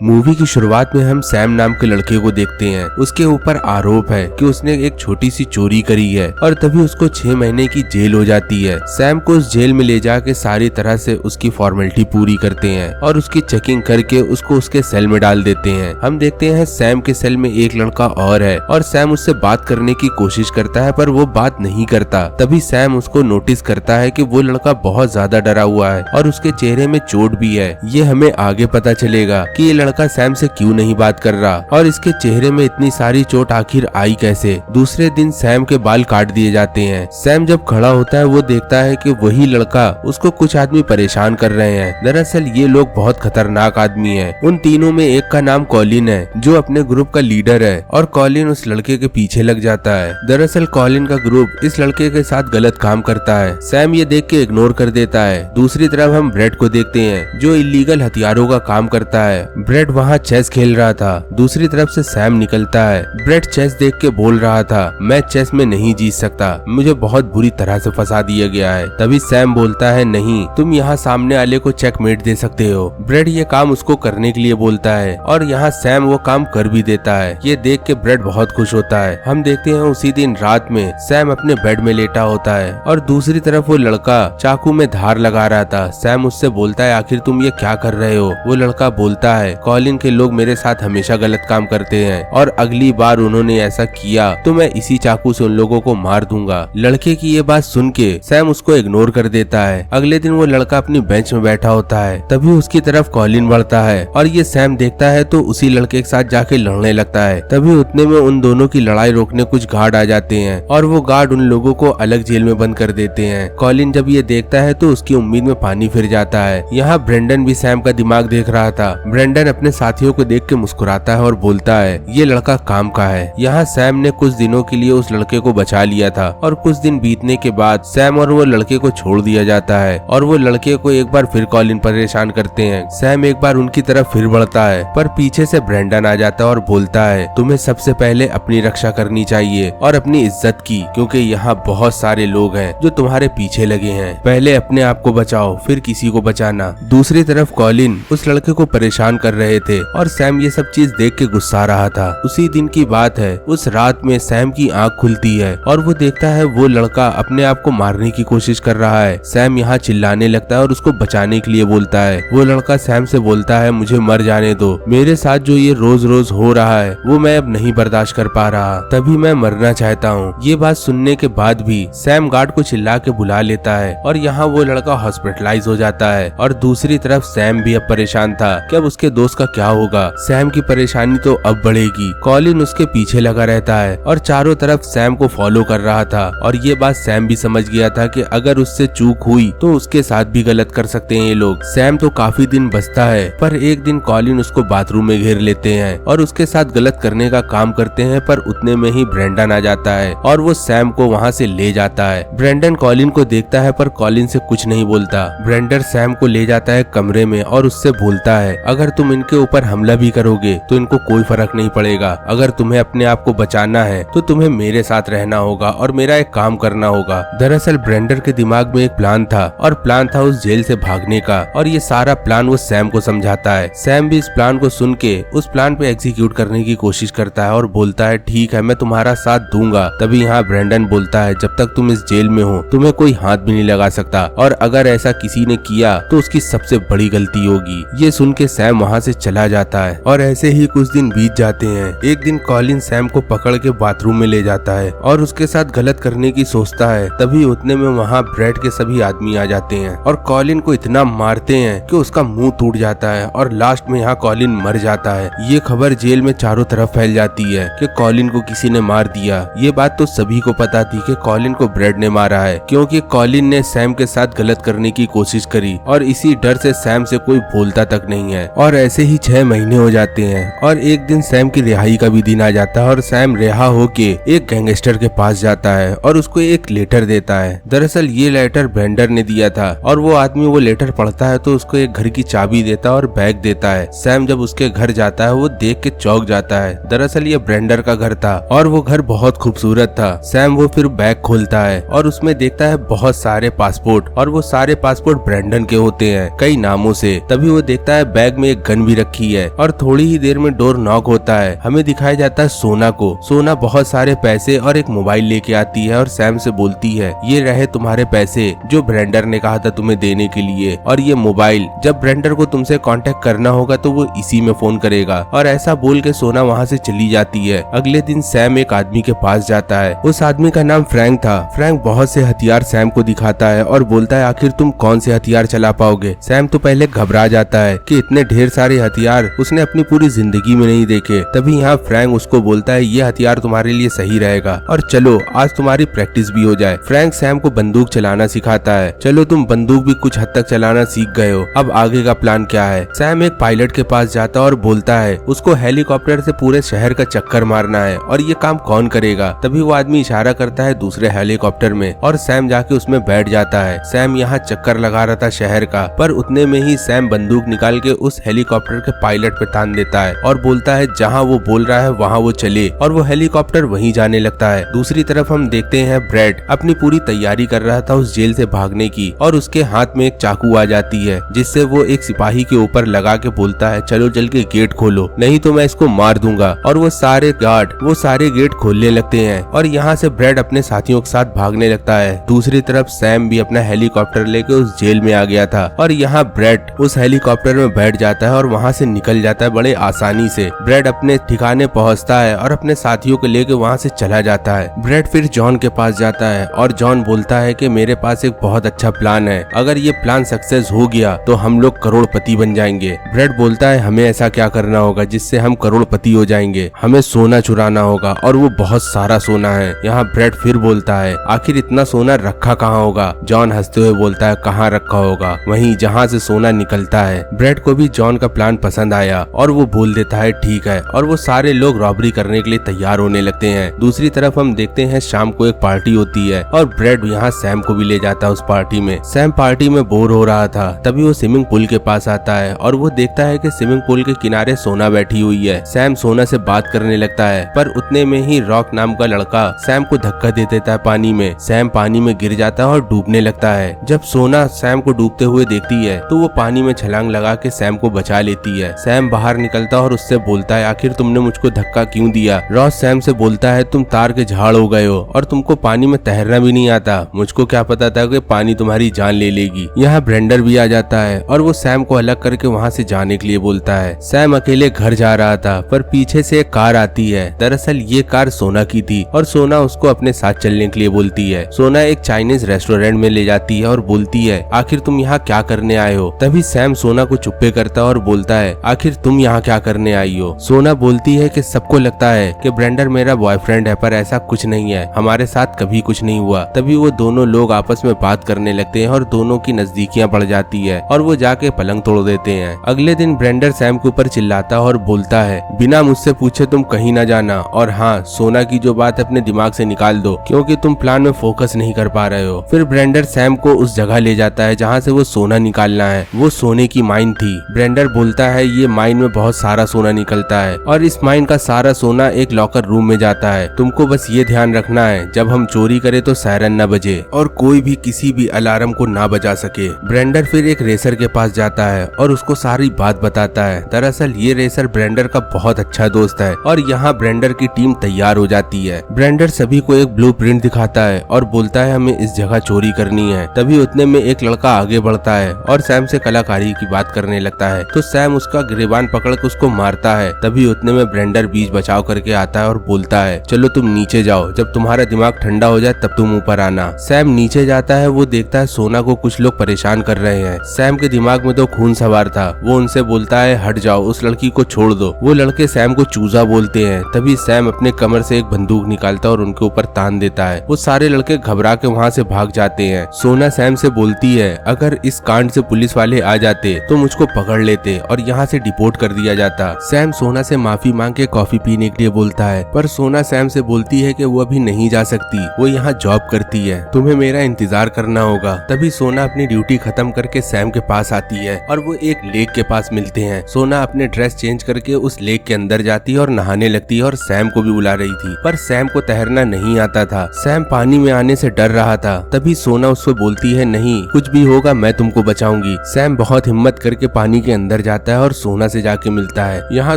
Movie की शुरुआत में हम सैम नाम के लड़के को देखते हैं। उसके ऊपर आरोप है कि उसने एक छोटी सी चोरी करी है और तभी उसको 6 महीने की जेल हो जाती है। सैम को उस जेल में ले जाके सारी तरह से उसकी फॉर्मेलिटी पूरी करते हैं और उसकी चेकिंग करके उसको उसके सेल में डाल देते हैं। हम देखते हैं सैम के सेल में एक लड़का और है और सैम उससे बात करने की कोशिश करता है पर वो बात नहीं करता। तभी सैम उसको नोटिस करता है कि वो लड़का बहुत ज्यादा डरा हुआ है और उसके चेहरे में चोट भी है। ये हमें आगे पता चलेगा कि ये लड़का सैम से क्यों नहीं बात कर रहा और इसके चेहरे में इतनी सारी चोट आखिर आई कैसे। दूसरे दिन सैम के बाल काट दिए जाते हैं। सैम जब खड़ा होता है वो देखता है कि वही लड़का उसको कुछ आदमी परेशान कर रहे हैं। दरअसल ये लोग बहुत खतरनाक आदमी हैं। उन तीनों में एक का नाम कॉलिन है जो अपने ग्रुप का लीडर है और कॉलिन उस लड़के के पीछे लग जाता है। दरअसल कॉलिन का ग्रुप इस लड़के के साथ गलत काम करता है। सैम ये देख के इग्नोर कर देता है। दूसरी तरफ हम ब्रेड को देखते हैं जो इलीगल हथियारों का काम करता है। ब्रेड वहाँ चेस खेल रहा था। दूसरी तरफ से सैम निकलता है। ब्रेड चेस देख के बोल रहा था मैं चेस में नहीं जीत सकता, मुझे बहुत बुरी तरह से फंसा दिया गया है। तभी सैम बोलता है नहीं, तुम यहाँ सामने वाले को चेकमेट दे सकते हो। ब्रेड ये काम उसको करने के लिए बोलता है और यहाँ सैम वो काम कर भी देता है। ये देख के ब्रेड बहुत खुश होता है। हम देखते हैं उसी दिन रात में सैम अपने बेड में लेटा होता है और दूसरी तरफ वो लड़का चाकू में धार लगा रहा था। सैम उससे बोलता है आखिर तुम ये क्या कर रहे हो। वो लड़का बोलता है कॉलिन के लोग मेरे साथ हमेशा गलत काम करते हैं और अगली बार उन्होंने ऐसा किया तो मैं इसी चाकू से उन लोगों को मार दूंगा। लड़के की ये बात सुन के सैम उसको इग्नोर कर देता है। अगले दिन वो लड़का अपनी बेंच में बैठा होता है। तभी उसकी तरफ कॉलिन बढ़ता है और ये सैम देखता है तो उसी लड़के के साथ जाके लड़ने लगता है। तभी उतने में उन दोनों की लड़ाई रोकने कुछ गार्ड आ जाते हैं और वो गार्ड उन लोगों को अलग जेल में बंद कर देते हैं। कॉलिन जब ये देखता है तो उसकी उम्मीद में पानी फिर जाता है। यहाँ ब्रेंडन भी सैम का दिमाग देख रहा था। ब्रेंडन अपने साथियों को देख के मुस्कुराता है और बोलता है ये लड़का काम का है। यहाँ सैम ने कुछ दिनों के लिए उस लड़के को बचा लिया था और कुछ दिन बीतने के बाद सैम और वो लड़के को छोड़ दिया जाता है और वो लड़के को एक बार फिर कॉलिन परेशान करते हैं। सैम एक बार उनकी तरफ फिर बढ़ता है पर पीछे से ब्रेंडन आ जाता है और बोलता है तुम्हें सबसे पहले अपनी रक्षा करनी चाहिए और अपनी इज्जत की, क्योंकि यहाँ बहुत सारे लोग हैं जो तुम्हारे पीछे लगे हैं। पहले अपने आप को बचाओ फिर किसी को बचाना। दूसरी तरफ कॉलिन उस लड़के को परेशान कर रहे थे और सैम ये सब चीज देख के गुस्सा रहा था। उसी दिन की बात है। उस रात में सैम की आंख खुलती है और वो देखता है वो लड़का अपने आप को मारने की कोशिश कर रहा है। सैम यहाँ चिल्लाने लगता है और उसको बचाने के लिए बोलता है। वो लड़का सैम से बोलता है मुझे मर जाने दो, मेरे साथ जो ये रोज रोज हो रहा है वो मैं अब नहीं बर्दाश्त कर पा रहा, तभी मैं मरना चाहता हूँ। ये बात सुनने के बाद भी सैम गार्ड को चिल्ला के बुला लेता है और यहाँ वो लड़का हॉस्पिटलाइज हो जाता है। और दूसरी तरफ सैम भी अब परेशान था कि अब उसके दोस्त का क्या होगा। सैम की परेशानी तो अब बढ़ेगी। कॉलिन उसके पीछे लगा रहता है और चारों तरफ सैम को फॉलो कर रहा था और ये बात सैम भी समझ गया था कि अगर उससे चूक हुई तो उसके साथ भी गलत कर सकते हैं ये लोग। सैम तो काफी दिन बचता है पर एक दिन कॉलिन उसको बाथरूम में घेर लेते हैं और उसके साथ गलत करने का काम करते हैं पर उतने में ही ब्रेंडन आ जाता है और वो सैम को वहाँ से ले जाता है। ब्रेंडन कॉलिन को देखता है पर कॉलिन से कुछ नहीं बोलता। ब्रेंडन सैम को ले जाता है कमरे में और उससे बोलता है अगर तुम इनके ऊपर हमला भी करोगे तो इनको कोई फर्क नहीं पड़ेगा। अगर तुम्हें अपने आप को बचाना है तो तुम्हें मेरे साथ रहना होगा और मेरा एक काम करना होगा। दरअसल ब्रेंडन के दिमाग में एक प्लान था और प्लान था उस जेल से भागने का और ये सारा प्लान वो सैम को समझाता है। सैम भी इस प्लान को सुन के उस प्लान पे एग्जीक्यूट करने की कोशिश करता है और बोलता है ठीक है मैं तुम्हारा साथ दूंगा। तभी यहाँ ब्रेंडन बोलता है जब तक तुम इस जेल में हो तुम्हें कोई हाथ भी नहीं लगा सकता और अगर ऐसा किसी ने किया तो उसकी सबसे बड़ी गलती होगी। ये सुन के सैम वहाँ से चला जाता है और ऐसे ही कुछ दिन बीत जाते हैं। एक दिन कॉलिन सैम को पकड़ के बाथरूम में ले जाता है और उसके साथ गलत करने की सोचता है। तभी उतने में वहाँ ब्रेड के सभी आदमी आ जाते हैं और कॉलिन को इतना मारते हैं कि उसका मुंह टूट जाता है और लास्ट में यहाँ कॉलिन मर जाता है। ये खबर जेल में चारों तरफ फैल जाती है कि कॉलिन को किसी ने मार दिया। ये बात तो सभी को पता थी कि कॉलिन को ब्रेड ने मारा है क्योंकि कॉलिन ने सैम के साथ गलत करने की कोशिश करी और इसी डर से सैम से कोई बोलता तक नहीं है। और ऐसे ही 6 महीने हो जाते हैं और एक दिन सैम की रिहाई का भी दिन आ जाता है और सैम रिहा होके एक गैंगस्टर के पास जाता है और उसको एक लेटर देता है। दरअसल ये लेटर ब्रेंडन ने दिया था और वो आदमी वो लेटर पढ़ता है तो उसको एक घर की चाबी देता है और बैग देता है। सैम जब उसके घर जाता है वो देख के चौंक जाता है। दरअसल ये ब्रेंडन का घर था और वो घर बहुत खूबसूरत था। सैम वो फिर बैग खोलता है और उसमें देखता है बहुत सारे पासपोर्ट और वो सारे पासपोर्ट ब्रेंडन के होते हैं कई नामों से। तभी वो देखता है बैग में एक गन भी भी रखी है। और थोड़ी ही देर में डोर नॉक होता है। हमें दिखाया जाता है सोना को। सोना बहुत सारे पैसे और एक मोबाइल लेके आती है और सैम से बोलती है, ये रहे तुम्हारे पैसे जो ब्रेंडर ने कहा था तुम्हें देने के लिए, और ये मोबाइल, जब ब्रेंडर को तुमसे कांटेक्ट करना होगा तो वो इसी में फोन करेगा। और ऐसा बोल के सोना वहाँ से चली जाती है। अगले दिन सैम एक आदमी के पास जाता है। उस आदमी का नाम फ्रैंक था। फ्रैंक बहुत से हथियार सैम को दिखाता है और बोलता है, आखिर तुम कौन से हथियार चला पाओगे। सैम तो पहले घबरा जाता है कि इतने ढेर सारे हथियार उसने अपनी पूरी जिंदगी में नहीं देखे। तभी यहाँ फ्रैंक उसको बोलता है, ये हथियार तुम्हारे लिए सही रहेगा और चलो आज तुम्हारी प्रैक्टिस भी हो जाए। फ्रैंक सैम को बंदूक चलाना सिखाता है। चलो तुम बंदूक भी कुछ हद तक चलाना सीख गए हो, अब आगे का प्लान क्या है। सैम एक पायलट के पास जाता है और बोलता है उसको हेलीकॉप्टर से पूरे शहर का चक्कर मारना है और ये काम कौन करेगा। तभी वो आदमी इशारा करता है दूसरे हेलीकॉप्टर में और सैम जाके उसमें बैठ जाता है। सैम यहाँ चक्कर लगा रहा था शहर का, पर उतने में ही सैम बंदूक निकाल के उस हेलीकॉप्टर के पायलट पे तान देता है और बोलता है जहाँ वो बोल रहा है वहाँ वो चले, और वो हेलीकॉप्टर वहीं जाने लगता है। दूसरी तरफ हम देखते हैं ब्रेड अपनी पूरी तैयारी कर रहा था उस जेल से भागने की, और उसके हाथ में एक चाकू आ जाती है जिससे वो एक सिपाही के ऊपर लगा के बोलता है, चलो जल के गेट खोलो नहीं तो मैं इसको मार दूंगा। और वो सारे गार्ड वो सारे गेट खोलने लगते हैं और यहाँ से ब्रेड अपने साथियों के साथ भागने लगता है। दूसरी तरफ सैम भी अपना हेलीकॉप्टर लेके उस जेल में आ गया था और यहाँ ब्रेड उस हेलीकॉप्टर में बैठ जाता है और वहाँ से निकल जाता है बड़े आसानी से। ब्रेड अपने ठिकाने पहुँचता है और अपने साथियों को लेके वहाँ से चला जाता है। ब्रेड फिर जॉन के पास जाता है और जॉन बोलता है कि मेरे पास एक बहुत अच्छा प्लान है, अगर ये प्लान सक्सेस हो गया तो हम लोग करोड़पति बन जाएंगे। ब्रेड बोलता है हमें ऐसा क्या करना होगा जिससे हम करोड़पति हो जाएंगे, हमें सोना चुराना होगा और वो बहुत सारा सोना है। यहाँ ब्रेड फिर बोलता है आखिर इतना सोना रखा कहाँ होगा। जॉन हंसते हुए बोलता है कहाँ रखा होगा, वहीं जहाँ से सोना निकलता है। ब्रेड को भी जॉन का प्लान पसंद आया और वो बोल देता है ठीक है, और वो सारे लोग रॉबरी करने के लिए तैयार होने लगते हैं। दूसरी तरफ हम देखते हैं शाम को एक पार्टी होती है और ब्रेड यहाँ सैम को भी ले जाता है उस पार्टी में। सैम पार्टी में बोर हो रहा था, तभी वो स्विमिंग पूल के पास आता है और वो देखता है कि स्विमिंग पूल के किनारे सोना बैठी हुई है। सैम सोना से बात करने लगता है, पर उतने में ही रॉक नाम का लड़का सैम को धक्का दे देता है पानी में। सैम पानी में गिर जाता है और डूबने लगता है। जब सोना सैम को डूबते हुए देखती है तो वो पानी में छलांग लगा के सैम को बचा लेती है। सैम बाहर निकलता है और उससे बोलता है आखिर तुमने मुझको धक्का क्यों दिया। रॉस सैम से बोलता है तुम तार के झाड़ हो गए हो और तुमको पानी में तैरना भी नहीं आता, मुझको क्या पता था कि पानी तुम्हारी जान ले लेगी। यहाँ ब्रेंडर भी आ जाता है और वो सैम को अलग करके वहाँ से जाने के लिए बोलता है। सैम अकेले घर जा रहा था पर पीछे से एक कार आती है। दरअसल ये कार सोना की थी और सोना उसको अपने साथ चलने के लिए बोलती है। सोना एक चाइनीज रेस्टोरेंट में ले जाती है और बोलती है आखिर तुम यहाँ क्या करने आए हो। तभी सैम सोना को चुप्पे करता है और बोलता है आखिर तुम यहाँ क्या करने आई हो। सोना बोलती है कि सबको लगता है कि ब्रेंडर मेरा बॉयफ्रेंड है, पर ऐसा कुछ नहीं है, हमारे साथ कभी कुछ नहीं हुआ। तभी वो दोनों लोग आपस में बात करने लगते हैं और दोनों की नजदीकियां बढ़ जाती है और वो जाके पलंग तोड़ देते हैं। अगले दिन ब्रेंडर सैम के ऊपर चिल्लाता है और बोलता है बिना मुझसे पूछे तुम कहीं ना जाना, और हाँ सोना की जो बात अपने दिमाग से निकाल दो क्योंकि तुम प्लान में फोकस नहीं कर पा रहे हो। फिर ब्रेंडर सैम को उस जगह ले जाता है जहाँ से वो सोना निकालना है। वो सोने की माइन थी। ब्रेंडर बोलता है ये माइन में बहुत सारा सोना निकलता है और इस माइन का सारा सोना एक लॉकर रूम में जाता है। तुमको बस ये ध्यान रखना है जब हम चोरी करें तो सायरन न बजे और कोई भी किसी भी अलार्म को ना बजा सके। ब्रेंडर फिर एक रेसर के पास जाता है और उसको सारी बात बताता है। दरअसल ये रेसर ब्रेंडर का बहुत अच्छा दोस्त है और यहाँ ब्रेंडर की टीम तैयार हो जाती है। ब्रेंडर सभी को एक ब्लूप्रिंट दिखाता है और बोलता है हमें इस जगह चोरी करनी है। तभी उतने में एक लड़का आगे बढ़ता है और सैम से कलाकारी की बात करने लगता है तो सैम उसका गिरेबान पकड़ के उसको मारता है। तभी उतने में ब्रेंडर बीच बचाव करके आता है और बोलता है चलो तुम नीचे जाओ, जब तुम्हारा दिमाग ठंडा हो जाए तब तुम ऊपर आना। सैम नीचे जाता है। वो देखता है सोना को कुछ लोग परेशान कर रहे हैं। सैम के दिमाग में तो खून सवार था। वो उनसे बोलता है हट जाओ, उस लड़की को छोड़ दो। वो लड़के सैम को चूजा बोलते हैं। तभी सैम अपने कमर से एक बंदूक निकालता है और उनके ऊपर तान देता है। वो सारे लड़के घबरा के वहाँ से भाग जाते हैं। सोना सैम से बोलती है अगर इस कांड से पुलिस वाले आ जाते तो मुझको पकड़ लेते और यहाँ से डिपोर्ट कर दिया जाता। सैम सोना से माफी मांग के कॉफी पीने के लिए बोलता है, पर सोना सैम से बोलती है कि वो अभी नहीं जा सकती, वो यहाँ जॉब करती है, तुम्हें मेरा इंतजार करना होगा। तभी सोना अपनी ड्यूटी खत्म करके सैम के पास आती है और वो एक लेक के पास मिलते हैं। सोना अपने ड्रेस चेंज करके उस लेक के अंदर जाती है और नहाने लगती है और सैम को भी बुला रही थी, पर सैम को तैरना नहीं आता था। सैम पानी में आने से डर रहा था। तभी सोना उससे बोलती है नहीं, कुछ भी होगा मैं तुमको बचाऊंगी। सैम बहुत हिम्मत करके पानी के अंदर जाता है और सोना से जाके मिलता है। यहाँ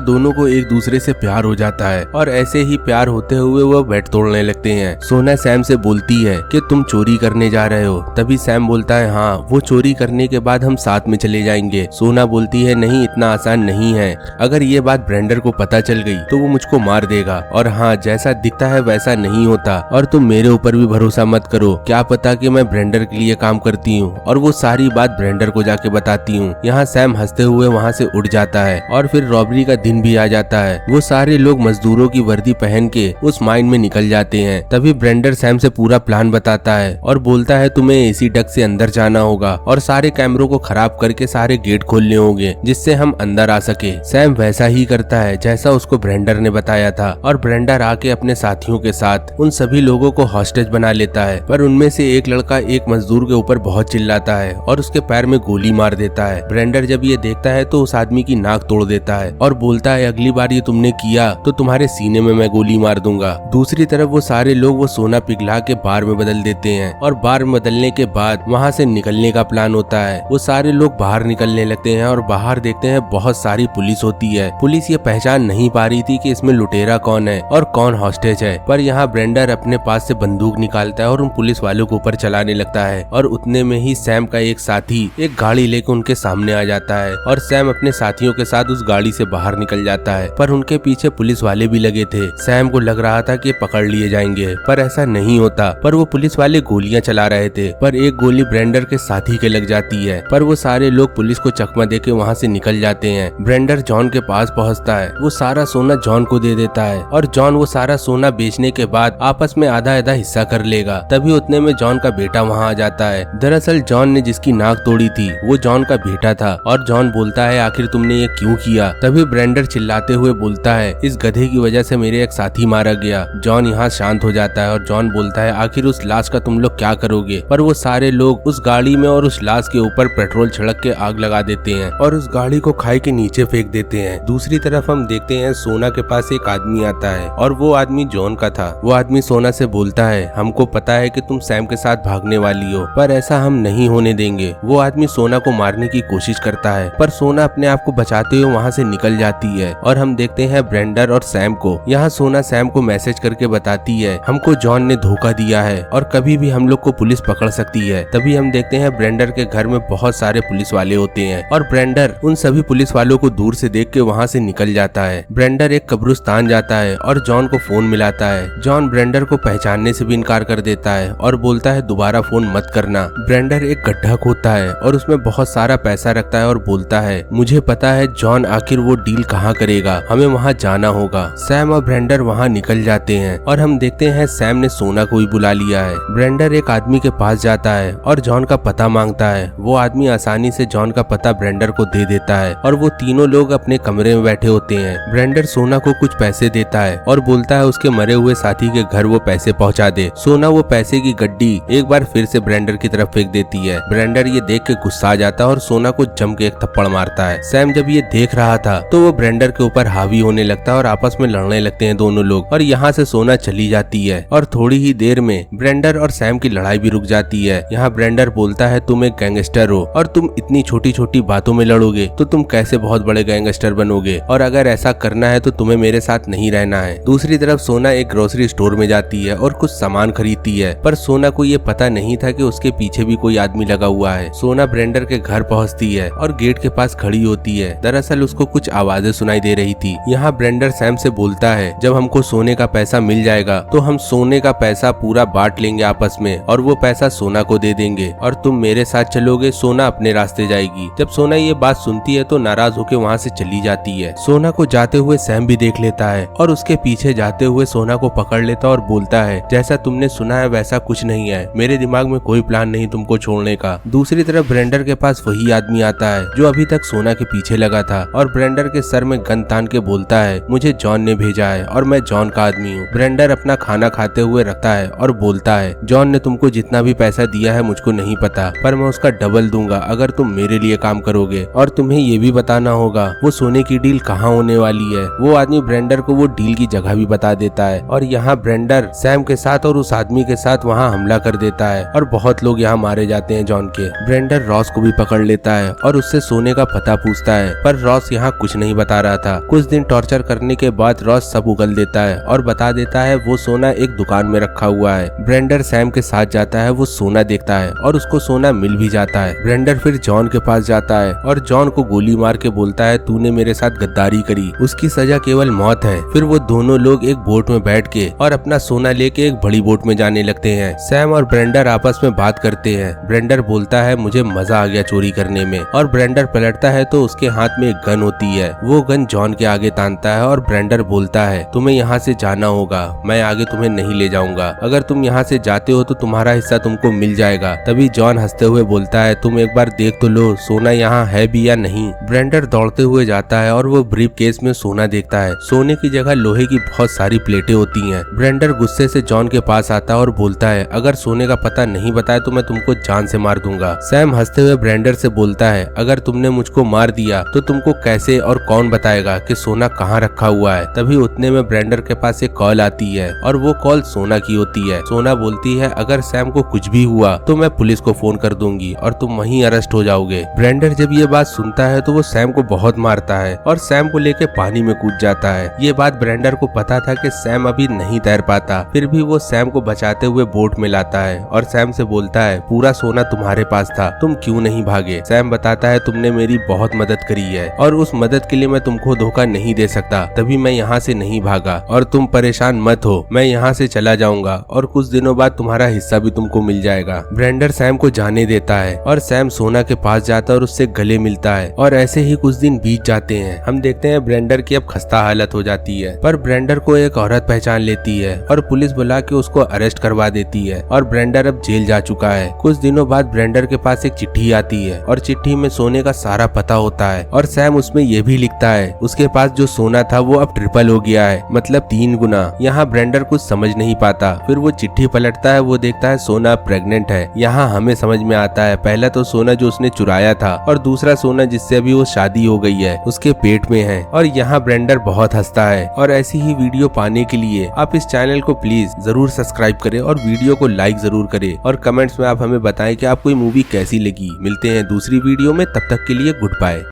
दोनों को एक दूसरे से प्यार हो जाता है और ऐसे ही प्यार होते हुए वो बेड तोड़ने लगते हैं। सोना सैम से बोलती है कि तुम चोरी करने जा रहे हो। तभी सैम बोलता है हाँ, वो चोरी करने के बाद हम साथ में चले जाएंगे। सोना बोलती है नहीं, इतना आसान नहीं है। अगर ये बात ब्रेंडर को पता चल गई तो वो मुझको मार देगा। और हाँ, जैसा दिखता है वैसा नहीं होता और तुम मेरे ऊपर भी भरोसा मत करो, क्या पता कि मैं ब्रेंडर के लिए काम करती हूँ। और वो सारी बात ब्रेंडर को जाके बताती हूँ। यहाँ सैम हंसते हुए वहाँ से उड़ जाता है और फिर रॉबरी का दिन भी आ जाता है। वो सारे लोग मजदूरों की वर्दी पहन के उस माइन में निकल जाते हैं। तभी ब्रेंडर सैम से पूरा प्लान बताता है और बोलता है तुम्हें एसी डक से अंदर जाना होगा और सारे कैमरों को खराब करके सारे गेट खोलने होंगे जिससे हम अंदर आ सके। सैम वैसा ही करता है जैसा उसको ब्रेंडर ने बताया था और ब्रेंडर आके अपने साथियों के साथ उन सभी लोगों को हॉस्टेज बना लेता है। पर उनमें से एक लड़का एक मजदूर के ऊपर बहुत चिल्लाता है और उसके पैर में गोली मार देता है। ब्रेंडर जब ये देखता है तो उस आदमी की नाक तोड़ देता है और बोलता है अगली बार ये तुमने किया तो तुम्हारे सीने में मैं गोली मार दूंगा। दूसरी तरफ वो सारे लोग वो सोना पिघला के बार में बदल देते हैं और बार में बदलने के बाद वहाँ से निकलने का प्लान होता है। वो सारे लोग बाहर निकलने लगते हैं और बाहर देखते हैं बहुत सारी पुलिस होती है। पुलिस ये पहचान नहीं पा रही थी कि इसमें लुटेरा कौन है और कौन हॉस्टेज है। पर यहाँ ब्रेंडर अपने पास से बंदूक निकालता है और उन पुलिस वालों के ऊपर चलाने लगता है और उतने में ही सैम का एक साथी एक गाड़ी लेकर उनके सामने आ जाता है और सैम अपने साथियों के साथ उस गाड़ी से बाहर निकल जाता है। पर उनके पीछे पुलिस वाले भी लगे थे। सैम को लग रहा था कि पकड़ लिए जाएंगे, पर ऐसा नहीं होता। पर वो पुलिस वाले गोलियां चला रहे थे, पर एक गोली ब्रेंडर के साथी के लग जाती है। पर वो सारे लोग पुलिस को चकमा देके वहाँ से निकल जाते हैं। ब्रेंडर जॉन के पास पहुँचता है, वो सारा सोना जॉन को दे देता है और जॉन वो सारा सोना बेचने के बाद आपस में आधा आधा हिस्सा कर लेगा। तभी उतने में जॉन का बेटा वहाँ आ जाता है। दरअसल जॉन ने जिसकी नाक तोड़ी थी वो जॉन का बेटा था और जॉन बोलता है आखिर तुमने ये क्यों किया। तभी ब्रेंडर चिल्लाते हुए बोलता है इस गधे की वजह से मेरे एक साथी मारा गया। जॉन यहाँ शांत हो जाता है और जॉन बोलता है आखिर उस लाश का तुम लोग क्या करोगे। पर वो सारे लोग उस गाड़ी में और उस लाश के ऊपर पेट्रोल छिड़क के आग लगा देते हैं और उस गाड़ी को खाई के नीचे फेंक देते हैं। दूसरी तरफ हम देखते हैं सोना के पास एक आदमी आता है और वो आदमी जॉन का था। वो आदमी सोना से बोलता है हमको पता है कि तुम सैम के साथ भागने वाली हो, पर ऐसा हम नहीं होने देंगे। वो आदमी सोना को मारने की कोशिश करता है पर सोना अपने आप को बचाते हुए वहाँ से निकल जाती है और हम देखते हैं ब्रेंडर और सैम को। यहाँ सोना सैम को मैसेज करके बताती है हमको जॉन ने धोखा दिया है और कभी भी हम लोग को पुलिस पकड़ सकती है। तभी हम देखते हैं ब्रेंडर के घर में बहुत सारे पुलिस वाले होते हैं और ब्रेंडर उन सभी पुलिस वालों को दूर से देख के वहाँ से निकल जाता है। ब्रेंडर एक कब्रिस्तान जाता है और जॉन को फोन मिलाता है। जॉन ब्रेंडर को पहचानने से भी इनकार कर देता है और बोलता है दोबारा फोन मत करना। ब्रेंडर एक गड्ढा खोदता है और उसमें बहुत सारा पैसा रखता है और बोलता है मुझे पता है जॉन आखिर वो डील कहाँ करेगा, हमें वहाँ जाना होगा। सैम और ब्रेंडर वहाँ निकल जाते हैं और हम देखते हैं सैम ने सोना को ही बुला लिया है। ब्रेंडर एक आदमी के पास जाता है और जॉन का पता मांगता है। वो आदमी आसानी से जॉन का पता ब्रेंडर को दे देता है और वो तीनों लोग अपने कमरे में बैठे होते हैं। ब्रेंडर सोना को कुछ पैसे देता है और बोलता है उसके मरे हुए साथी के घर वो पैसे पहुंचा दे। सोना वो पैसे की गड्डी एक बार फिर से ब्रेंडर की तरफ फेंक देती है। ब्रेंडर ये देख के गुस्सा आ जाता है और सोना को जम के एक थप्पड़ मारता है। सैम जब ये देख रहा था तो वो ब्रेंडर के ऊपर हावी होने लगता है और आपस में लड़ने लगते हैं दोनों लोग और यहाँ से सोना चली जाती है और थोड़ी ही देर में ब्रेंडर और सैम की लड़ाई भी रुक जाती है। यहाँ ब्रेंडर बोलता है तुम एक गैंगस्टर हो और तुम इतनी छोटी छोटी बातों में लड़ोगे तो तुम कैसे बहुत बड़े गैंगस्टर बनोगे, और अगर ऐसा करना है तो तुम्हें मेरे साथ नहीं रहना है। दूसरी तरफ सोना एक ग्रोसरी स्टोर में जाती है और कुछ सामान खरीदती है, पर सोना को ये पता नहीं था कि उसके पीछे भी कोई आदमी लगा हुआ है। सोना ब्रेंडर के घर पहुंचती है और गेट के पास खड़ी होती है। दरअसल उसको कुछ आवाजें सुनाई दे रही थी। यहाँ ब्रेंडर सैम से बोलता है जब हमको सोने का पैसा मिल जाएगा तो हम सोने का पैसा पूरा बांट लेंगे आपस में और वो पैसा सोना को दे देंगे और तुम मेरे साथ चलोगे, सोना अपने रास्ते जाएगी। जब सोना ये बात सुनती है तो नाराज होकर वहाँ से चली जाती है। सोना को जाते हुए सैम भी देख लेता है और उसके पीछे जाते हुए सोना को पकड़ लेता और बोलता है जैसा तुमने सुना है वैसा कुछ नहीं है, मेरे दिमाग में कोई प्लान नहीं तुमको छोड़ने का। दूसरी तरफ ब्रेंडर के पास वही आदमी आता है जो अभी तक सोना के पीछे लगा था और ब्रेंडर के सर में गन तान के बोलता है मुझे जॉन ने भेजा है और मैं जॉन का आदमी हूँ। ब्रेंडर अपना खाना खाते हुए रखता है और बोलता है जॉन ने तुमको जितना भी पैसा दिया है मुझको नहीं पता, पर मैं उसका डबल दूंगा अगर तुम मेरे लिए काम करोगे, और तुम्हें ये भी बताना होगा वो सोने की डील कहाँ होने वाली है। वो आदमी ब्रेंडर को वो डील की जगह भी बता देता है और यहाँ ब्रेंडर सैम के साथ और उस आदमी के साथ वहाँ हमला कर देता है और बहुत लोग यहाँ मारे जाते हैं जॉन के। ब्रेंडर रॉस को भी पकड़ लेता है और उससे सोने का पता पूछता है, पर रॉस यहाँ कुछ नहीं बता रहा था। कुछ दिन टॉर्चर करने के बाद रॉस सब उगल देता है और बता देता है वो सोना एक दुकान में रखा हुआ है। ब्रेंडर सैम के साथ जाता है, वो सोना देखता है और उसको सोना मिल भी जाता है। ब्रेंडर फिर जॉन के पास जाता है और जॉन को गोली मार के बोलता है, तूने मेरे साथ गद्दारी करी, उसकी सजा केवल मौत है। फिर वो दोनों लोग एक बोट में बैठ के और अपना सोना लेके एक बड़ी बोट में जाने लगते हैं। सैम और ब्रेंडर आपस में बात करते हैं। ब्रेंडर बोलता है, मुझे मजा आ गया चोरी करने में, और ब्रेंडर पलटता है तो उसके हाथ में एक गन होती है। वो गन जॉन के आगे तानता है और ब्रेंडर बोलता है, तुम्हें यहाँ से जाना होगा, मैं आगे तुम्हें नहीं ले जाऊंगा, अगर तुम यहाँ से जाते हो तो तुम्हारा हिस्सा तुमको मिल जाएगा। तभी जॉन हंसते हुए बोलता है, तुम एक बार देख तो लो सोना यहाँ है भी या नहीं। ब्रेंडर दौड़ते हुए जाता है और वो ब्रीफ केस में सोना देखता है। सोने की जगह लोहे की बहुत सारी प्लेटें होती हैं। ब्रेंडर गुस्से से जॉन के पास आता है और बोलता है, अगर सोने का पता नहीं बताया तो मैं तुमको जान से मार दूंगा। सैम हंसते हुए ब्रेंडर से बोलता है, अगर तुमने मुझको मार दिया तो तुमको कैसे और कौन बताएगा कि सोना कहाँ रखा हुआ है। तभी उतने में ब्रेंडर के पास एक कॉल आती है और वो कॉल सोना की होती है। सोना बोलती है, अगर सैम को कुछ भी हुआ तो मैं पुलिस को फोन कर दूंगी और तुम वहीं अरेस्ट हो जाओगे। ब्रेंडर जब ये बात सुनता है तो वो सैम को बहुत मारता है और सैम को लेके पानी में कूद जाता है। ये बात ब्रेंडर को पता था कि सैम अभी नहीं तैर पाता, फिर भी वो सैम को बचाते हुए बोट में लाता है और सैम से बोलता है, पूरा सोना तुम्हारे पास था, तुम क्यों नहीं भागे। सैम बताता है, तुमने मेरी बहुत मदद करी है और उस मदद के लिए मैं तुमको धोखा नहीं दे सकता, तभी मैं यहाँ से नहीं भागा, और तुम परेशान मत हो, मैं यहाँ से चला जाऊंगा और कुछ दिनों बाद तुम्हारा हिस्सा भी तुमको मिल जाएगा। ब्रेंडर सैम को जाने देता है और सैम सोना के पास जाता है और उससे गले मिलता है और ऐसे ही कुछ दिन बीत जाते हैं। हम देखते हैं ब्रेंडर की अब खस्ता हालत हो जाती है, पर ब्रेंडर को एक औरत पहचान लेती है और पुलिस बुला के उसको अरेस्ट करवा देती है और ब्रेंडर अब जेल जा चुका है। कुछ दिनों बाद ब्रेंडर के पास एक चिट्ठी आती है और चिट्ठी में सोने का सारा पता होता है और सैम उसमें ये भी लिखता है उसके पास जो सोना था वो अब ट्रिपल हो गया है, मतलब 3 गुना। यहाँ ब्रेंडर कुछ समझ नहीं पाता, फिर वो चिट्ठी पलटता है, वो देखता है सोना प्रेग्नेंट है। यहाँ हमें समझ में आता है, पहला तो सोना जो उसने चुराया था और दूसरा सोना जिससे अभी वो शादी हो गई है उसके पेट में है। और यहाँ ब्रेंडर बहुत हंसता है। और ऐसी ही वीडियो पाने के लिए आप इस चैनल को प्लीज जरूर सब्सक्राइब करें और वीडियो को लाइक जरूर करें और कमेंट्स में आप हमें बताएं कि आपको ये मूवी कैसी लगी। मिलते हैं दूसरी वीडियो में, तब तक के लिए गुड बाय।